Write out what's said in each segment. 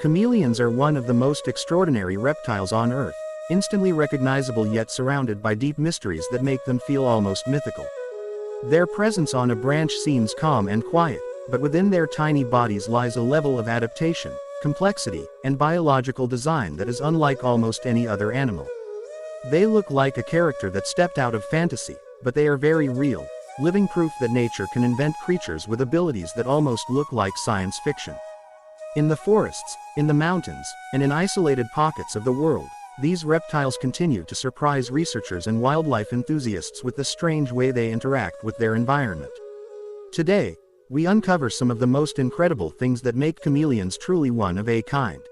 Chameleons are one of the most extraordinary reptiles on Earth, instantly recognizable yet surrounded by deep mysteries that make them feel almost mythical. Their presence on a branch seems calm and quiet, but within their tiny bodies lies a level of adaptation, complexity, and biological design that is unlike almost any other animal. They look like a character that stepped out of fantasy, but they are very real, living proof that nature can invent creatures with abilities that almost look like science fiction. In the forests, in the mountains, and in isolated pockets of the world, these reptiles continue to surprise researchers and wildlife enthusiasts with the strange way they interact with their environment. Today, we uncover some of the most incredible things that make chameleons truly one of a kind.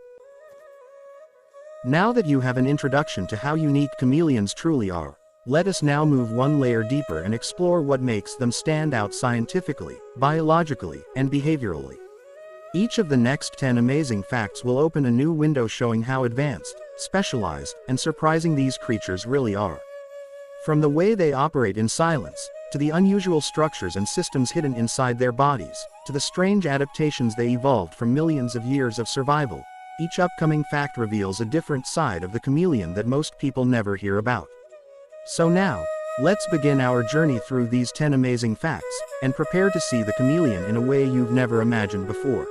Now that you have an introduction to how unique chameleons truly are, let us now move one layer deeper and explore what makes them stand out scientifically, biologically, and behaviorally. Each of the next 10 amazing facts will open a new window showing how advanced, specialized, and surprising these creatures really are. From the way they operate in silence, to the unusual structures and systems hidden inside their bodies, to the strange adaptations they evolved from millions of years of survival, each upcoming fact reveals a different side of the chameleon that most people never hear about. So now, let's begin our journey through these 10 amazing facts, and prepare to see the chameleon in a way you've never imagined before.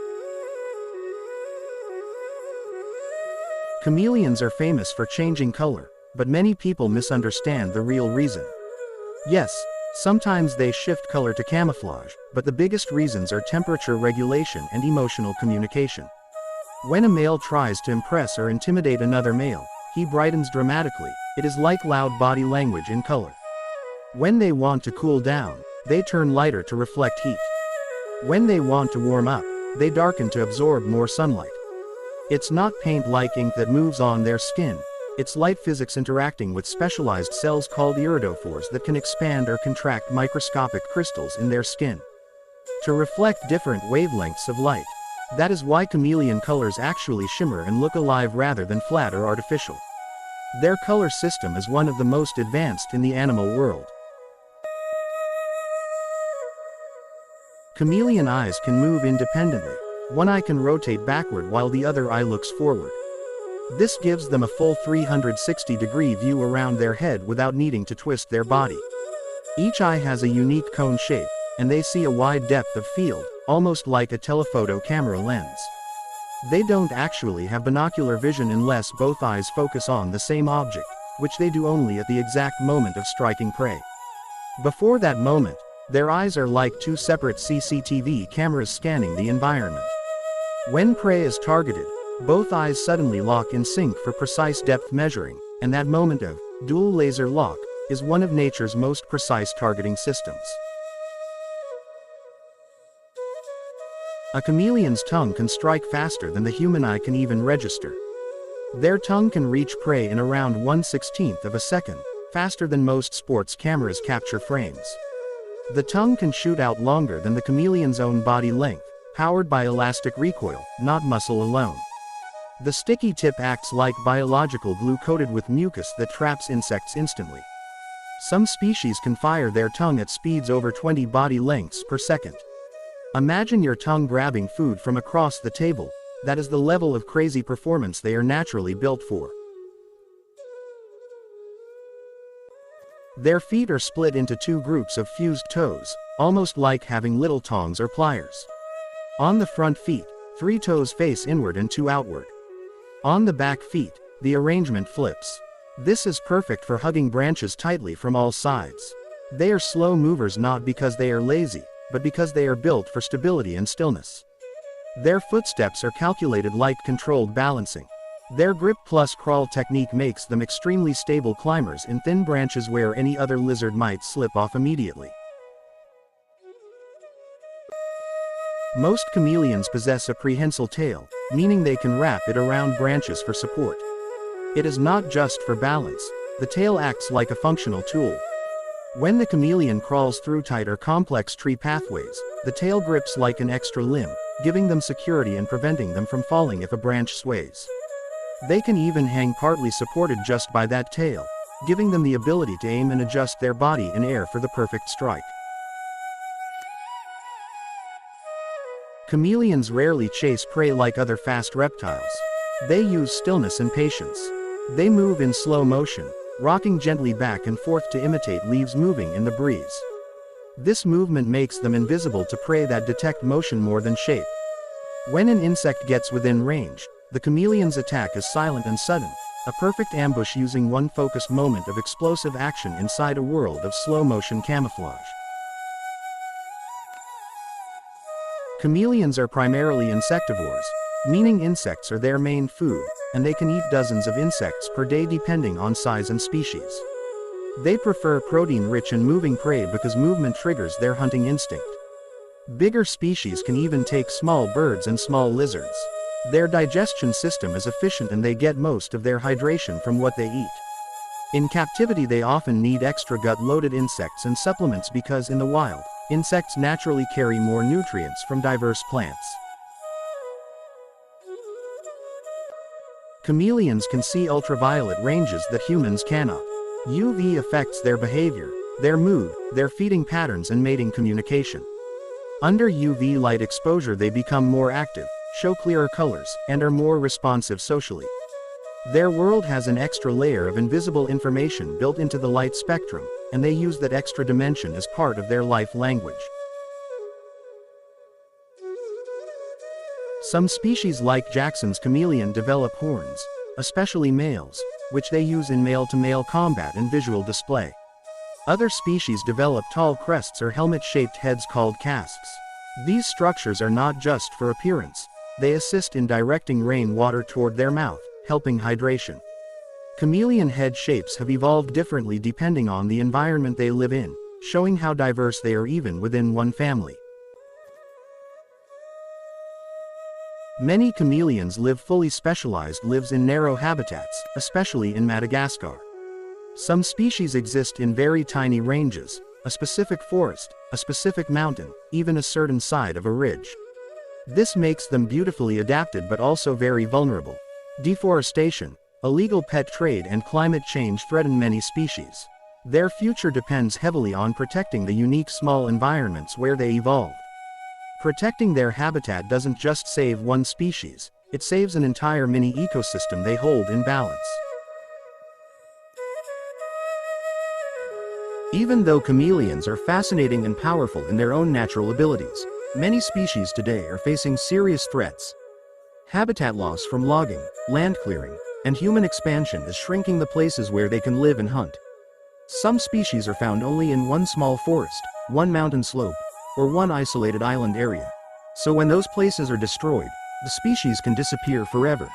Chameleons are famous for changing color, but many people misunderstand the real reason. Yes, sometimes they shift color to camouflage, but the biggest reasons are temperature regulation and emotional communication. When a male tries to impress or intimidate another male, he brightens dramatically. It is like loud body language in color. When they want to cool down, they turn lighter to reflect heat. When they want to warm up, they darken to absorb more sunlight. It's not paint like ink that moves on their skin, it's light physics interacting with specialized cells called iridophores that can expand or contract microscopic crystals in their skin to reflect different wavelengths of light. That is why chameleon colors actually shimmer and look alive rather than flat or artificial. Their color system is one of the most advanced in the animal world. Chameleon eyes can move independently. One eye can rotate backward while the other eye looks forward. This gives them a full 360-degree view around their head without needing to twist their body. Each eye has a unique cone shape, and they see a wide depth of field, almost like a telephoto camera lens. They don't actually have binocular vision unless both eyes focus on the same object, which they do only at the exact moment of striking prey. Before that moment, their eyes are like two separate CCTV cameras scanning the environment. When prey is targeted, both eyes suddenly lock in sync for precise depth measuring, and that moment of dual laser lock is one of nature's most precise targeting systems. A chameleon's tongue can strike faster than the human eye can even register. Their tongue can reach prey in around 1/16 of a second, faster than most sports cameras capture frames. The tongue can shoot out longer than the chameleon's own body length, powered by elastic recoil, not muscle alone. The sticky tip acts like biological glue coated with mucus that traps insects instantly. Some species can fire their tongue at speeds over 20 body lengths per second. Imagine your tongue grabbing food from across the table. That is the level of crazy performance they are naturally built for. Their feet are split into two groups of fused toes, almost like having little tongs or pliers. On the front feet, 3 toes face inward and 2 outward. On the back feet, the arrangement flips. This is perfect for hugging branches tightly from all sides. They are slow movers not because they are lazy, but because they are built for stability and stillness. Their footsteps are calculated like controlled balancing. Their grip plus crawl technique makes them extremely stable climbers in thin branches where any other lizard might slip off immediately. Most chameleons possess a prehensile tail, meaning they can wrap it around branches for support. It is not just for balance, the tail acts like a functional tool. When the chameleon crawls through tight or complex tree pathways, the tail grips like an extra limb, giving them security and preventing them from falling if a branch sways. They can even hang partly supported just by that tail, giving them the ability to aim and adjust their body in air for the perfect strike. Chameleons rarely chase prey like other fast reptiles. They use stillness and patience. They move in slow motion, rocking gently back and forth to imitate leaves moving in the breeze. This movement makes them invisible to prey that detect motion more than shape. When an insect gets within range, the chameleon's attack is silent and sudden, a perfect ambush using one focused moment of explosive action inside a world of slow-motion camouflage. Chameleons are primarily insectivores, meaning insects are their main food, and they can eat dozens of insects per day depending on size and species. They prefer protein-rich and moving prey because movement triggers their hunting instinct. Bigger species can even take small birds and small lizards. Their digestion system is efficient and they get most of their hydration from what they eat. In captivity they often need extra gut-loaded insects and supplements because in the wild, insects naturally carry more nutrients from diverse plants. Chameleons can see ultraviolet ranges that humans cannot. UV affects their behavior, their mood, their feeding patterns and mating communication. Under UV light exposure they become more active, show clearer colors, and are more responsive socially. Their world has an extra layer of invisible information built into the light spectrum, and they use that extra dimension as part of their life language. Some species like Jackson's chameleon develop horns, especially males, which they use in male-to-male combat and visual display. Other species develop tall crests or helmet-shaped heads called casques. These structures are not just for appearance. They assist in directing rainwater toward their mouth, helping hydration. Chameleon head shapes have evolved differently depending on the environment they live in, showing how diverse they are even within one family. Many chameleons live fully specialized lives in narrow habitats, especially in Madagascar. Some species exist in very tiny ranges, a specific forest, a specific mountain, even a certain side of a ridge. This makes them beautifully adapted but also very vulnerable. Deforestation, illegal pet trade and climate change threaten many species. Their future depends heavily on protecting the unique small environments where they evolved. Protecting their habitat doesn't just save one species, it saves an entire mini ecosystem they hold in balance. Even though chameleons are fascinating and powerful in their own natural abilities, many species today are facing serious threats. Habitat loss from logging, land clearing, and human expansion is shrinking the places where they can live and hunt. Some species are found only in one small forest, one mountain slope, or one isolated island area. So when those places are destroyed, the species can disappear forever.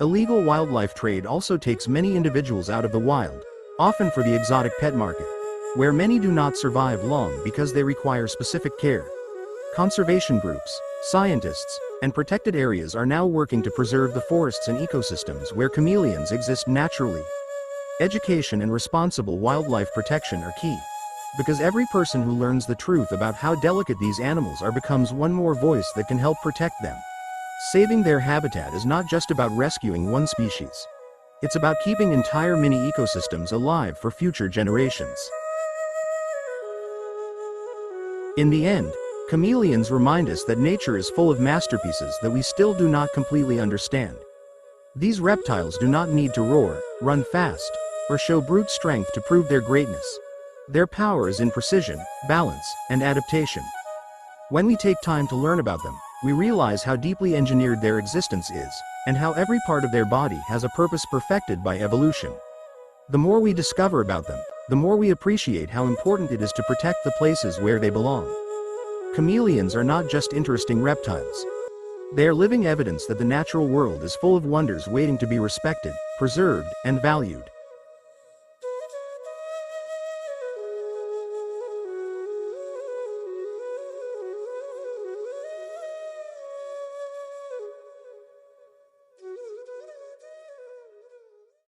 Illegal wildlife trade also takes many individuals out of the wild, often for the exotic pet market, where many do not survive long because they require specific care. Conservation groups, scientists, and protected areas are now working to preserve the forests and ecosystems where chameleons exist naturally. Education and responsible wildlife protection are key, because every person who learns the truth about how delicate these animals are becomes one more voice that can help protect them. Saving their habitat is not just about rescuing one species. It's about keeping entire mini ecosystems alive for future generations. In the end, chameleons remind us that nature is full of masterpieces that we still do not completely understand. These reptiles do not need to roar, run fast, or show brute strength to prove their greatness. Their power is in precision, balance, and adaptation. When we take time to learn about them, we realize how deeply engineered their existence is, and how every part of their body has a purpose perfected by evolution. The more we discover about them, the more we appreciate how important it is to protect the places where they belong. Chameleons are not just interesting reptiles. They are living evidence that the natural world is full of wonders waiting to be respected, preserved, and valued.